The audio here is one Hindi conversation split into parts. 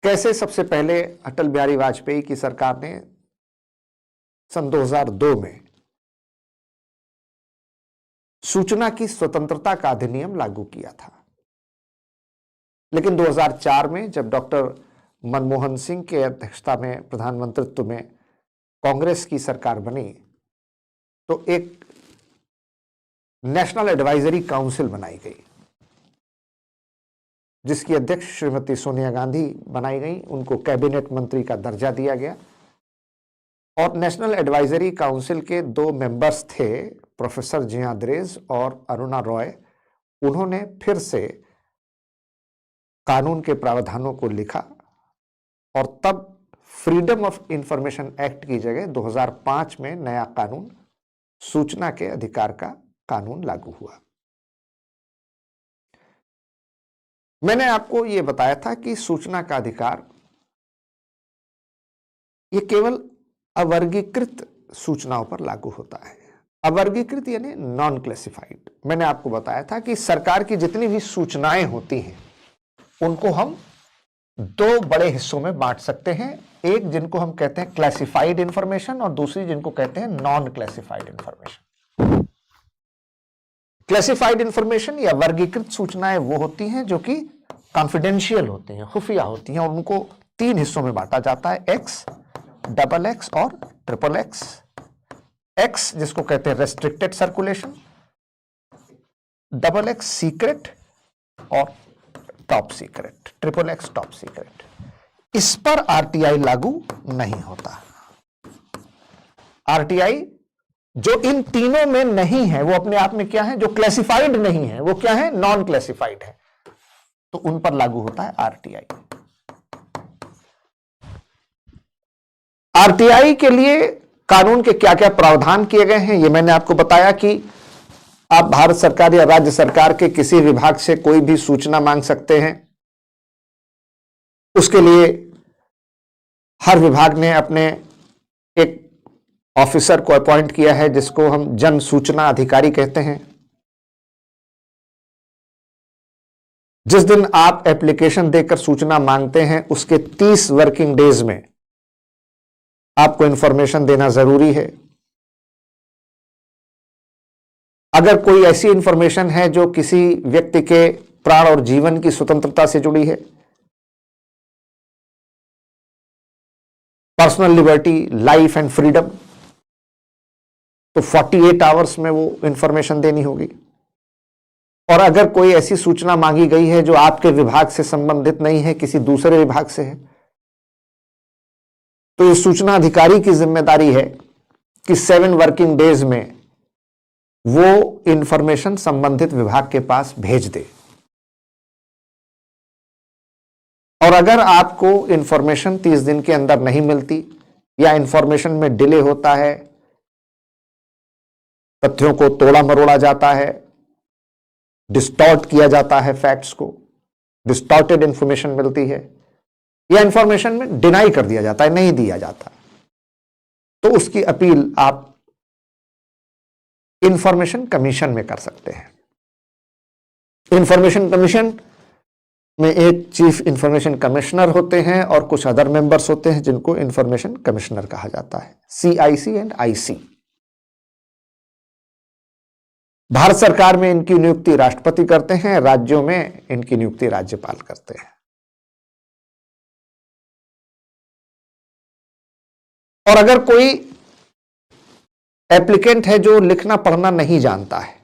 कैसे सबसे पहले अटल बिहारी वाजपेयी की सरकार ने सन 2002 में सूचना की स्वतंत्रता का अधिनियम लागू किया था, लेकिन 2004 में जब डॉक्टर मनमोहन सिंह के अध्यक्षता में प्रधानमंत्रित्व में कांग्रेस की सरकार बनी तो एक नेशनल एडवाइजरी काउंसिल बनाई गई, जिसकी अध्यक्ष श्रीमती सोनिया गांधी बनाई गई। उनको कैबिनेट मंत्री का दर्जा दिया गया और नेशनल एडवाइजरी काउंसिल के 2 मेंबर्स थे, प्रोफेसर जिया द्रेज और अरुणा रॉय। उन्होंने फिर से कानून के प्रावधानों को लिखा और तब फ्रीडम ऑफ इंफॉर्मेशन एक्ट की जगह 2005 में नया कानून सूचना के अधिकार का कानून लागू हुआ। मैंने आपको यह बताया था कि सूचना का अधिकार यह केवल अवर्गीकृत सूचनाओं पर लागू होता है। अवर्गीकृत यानी नॉन क्लासिफाइड। मैंने आपको बताया था कि सरकार की जितनी भी सूचनाएं होती हैं उनको हम 2 बड़े हिस्सों में बांट सकते हैं। एक जिनको हम कहते हैं क्लासिफाइड इंफॉर्मेशन और दूसरी जिनको कहते हैं non classified information. Classified information या वर्गीकृत सूचनाएं वो होती हैं जो कि कॉन्फिडेंशियल होती हैं, खुफिया होती हैं, और उनको 3 हिस्सों में बांटा जाता है, एक्स, डबल एक्स और ट्रिपल एक्स। एक्स जिसको कहते हैं restricted circulation, double X secret और top secret, triple X top secret. इस पर आरटीआई लागू नहीं होता। आरटीआई जो इन तीनों में नहीं है वो अपने आप में क्या है, जो क्लासिफाइड नहीं है वो क्या है, नॉन क्लासिफाइड है, तो उन पर लागू होता है आरटीआई। आरटीआई के लिए कानून के क्या क्या प्रावधान किए गए हैं ये मैंने आपको बताया कि आप भारत सरकार या राज्य सरकार के किसी विभाग से कोई भी सूचना मांग सकते हैं। उसके लिए हर विभाग ने अपने एक ऑफिसर को अपॉइंट किया है जिसको हम जन सूचना अधिकारी कहते हैं। जिस दिन आप एप्लीकेशन देकर सूचना मांगते हैं उसके 30 वर्किंग डेज में आपको इंफॉर्मेशन देना जरूरी है। अगर कोई ऐसी इंफॉर्मेशन है जो किसी व्यक्ति के प्राण और जीवन की स्वतंत्रता से जुड़ी है, personal liberty, life and freedom, तो 48 आवर्स में वो इंफॉर्मेशन देनी होगी। और अगर कोई ऐसी सूचना मांगी गई है जो आपके विभाग से संबंधित नहीं है, किसी दूसरे विभाग से है, तो ये सूचना अधिकारी की जिम्मेदारी है कि 7 वर्किंग डेज में वो इंफॉर्मेशन संबंधित विभाग के पास भेज दे। और अगर आपको इंफॉर्मेशन 30 दिन के अंदर नहीं मिलती या इंफॉर्मेशन में डिले होता है, तथ्यों को तोड़ा मरोड़ा जाता है, डिस्टॉर्ट किया जाता है, फैक्ट्स को डिस्टॉर्टेड इंफॉर्मेशन मिलती है, या इंफॉर्मेशन में डिनाई कर दिया जाता है, नहीं दिया जाता, तो उसकी अपील आप इंफॉर्मेशन कमीशन में कर सकते हैं। इंफॉर्मेशन कमीशन में एक चीफ इंफॉर्मेशन कमिश्नर होते हैं और कुछ अदर मेंबर्स होते हैं जिनको इंफॉर्मेशन कमिश्नर कहा जाता है, CIC एंड IC। भारत सरकार में इनकी नियुक्ति राष्ट्रपति करते हैं, राज्यों में इनकी नियुक्ति राज्यपाल करते हैं। और अगर कोई एप्लीकेंट है जो लिखना पढ़ना नहीं जानता है,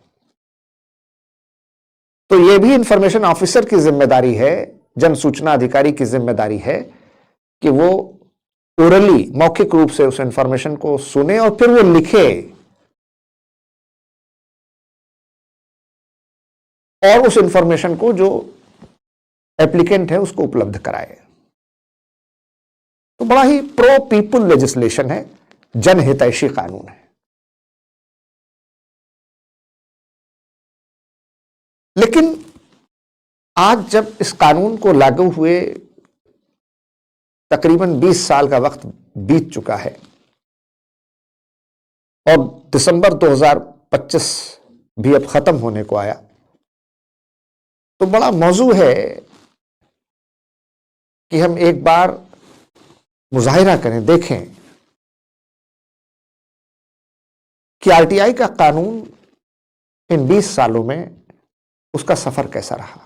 तो यह भी इंफॉर्मेशन ऑफिसर की जिम्मेदारी है, जन सूचना अधिकारी की जिम्मेदारी है कि वो ओरली, मौखिक रूप से उस इंफॉर्मेशन को सुने और फिर वो लिखे और उस इंफॉर्मेशन को जो एप्लीकेंट है उसको उपलब्ध कराए। तो बड़ा ही प्रो पीपुल लेजिस्लेशन है, जनहितैषी कानून है। लेकिन आज जब इस कानून को लागू हुए तकरीबन 20 साल का वक्त बीत चुका है और दिसंबर 2025 भी अब खत्म होने को आया, तो बड़ा मौजू है कि हम एक बार मुजाहिरा करें, देखें कि आरटीआई का कानून इन 20 सालों में उसका सफर कैसा रहा।